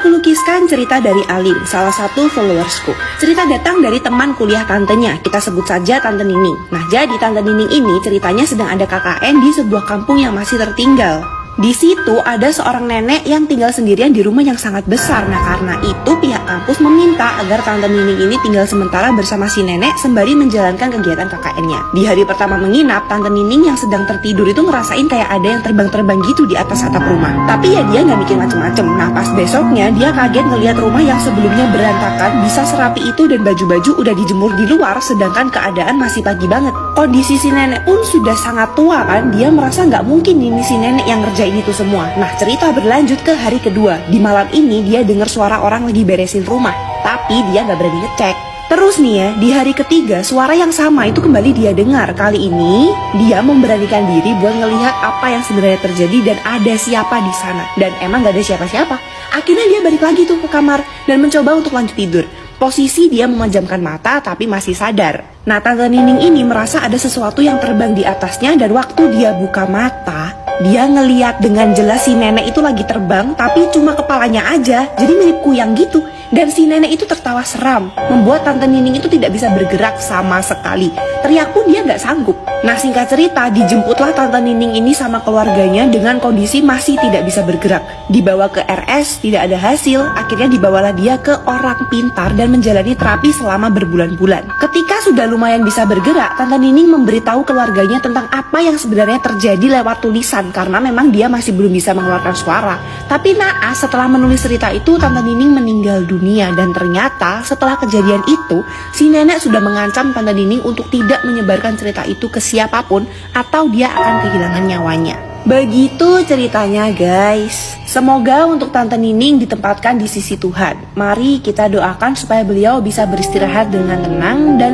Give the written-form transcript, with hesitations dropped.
Kulukiskan cerita dari Alim, salah satu followersku. Cerita datang dari teman kuliah tantenya, kita sebut saja Tante Nining. Nah, jadi Tante Nining ini ceritanya sedang ada KKN di sebuah kampung yang masih tertinggal. Di situ ada seorang nenek yang tinggal sendirian di rumah yang sangat besar. Nah, karena itu pihak kampus meminta agar Tante Nining ini tinggal sementara bersama si nenek sembari menjalankan kegiatan KKN-nya. Di hari pertama menginap, Tante Nining yang sedang tertidur itu ngerasain kayak ada yang terbang-terbang gitu di atas atap rumah. Tapi ya dia nggak mikir macem-macem. Nah, pas besoknya dia kaget ngelihat rumah yang sebelumnya berantakan bisa serapi itu dan baju-baju udah dijemur di luar, sedangkan keadaan masih pagi banget. Kondisi si nenek pun sudah sangat tua kan, dia merasa nggak mungkin ini si nenek yang ngerjain itu semua. Nah, cerita berlanjut ke hari kedua. Di malam ini dia dengar suara orang lagi beresin rumah, tapi dia nggak berani ngecek. Terus nih ya, di hari ketiga suara yang sama itu kembali dia dengar. Kali ini dia memberanikan diri buat ngelihat apa yang sebenarnya terjadi dan ada siapa di sana. Dan emang gak ada siapa-siapa. Akhirnya dia balik lagi tuh ke kamar dan mencoba untuk lanjut tidur. Posisi dia memejamkan mata tapi masih sadar. Nah, Tante Nining ini merasa ada sesuatu yang terbang di atasnya dan waktu dia buka mata, dia ngeliat dengan jelas si nenek itu lagi terbang tapi cuma kepalanya aja, jadi mirip kuyang gitu. Dan si nenek itu tertawa seram, membuat Tante Nining itu tidak bisa bergerak sama sekali. Teriak pun dia nggak sanggup. Nah, singkat cerita, dijemputlah Tante Nining ini sama keluarganya dengan kondisi masih tidak bisa bergerak. Dibawa ke RS, tidak ada hasil, akhirnya dibawalah dia ke orang pintar dan menjalani terapi selama berbulan-bulan. Ketika sudah lumayan bisa bergerak, Tante Nining memberitahu keluarganya tentang apa yang sebenarnya terjadi lewat tulisan, karena memang dia masih belum bisa mengeluarkan suara. Tapi naas, setelah menulis cerita itu, Tante Nining meninggal dunia. Dan ternyata setelah kejadian itu, si nenek sudah mengancam Tante Nining untuk tidak menyebarkan cerita itu ke siapapun atau dia akan kehilangan nyawanya. Begitu ceritanya guys. Semoga untuk Tante Nining ditempatkan di sisi Tuhan. Mari kita doakan supaya beliau bisa beristirahat dengan tenang dan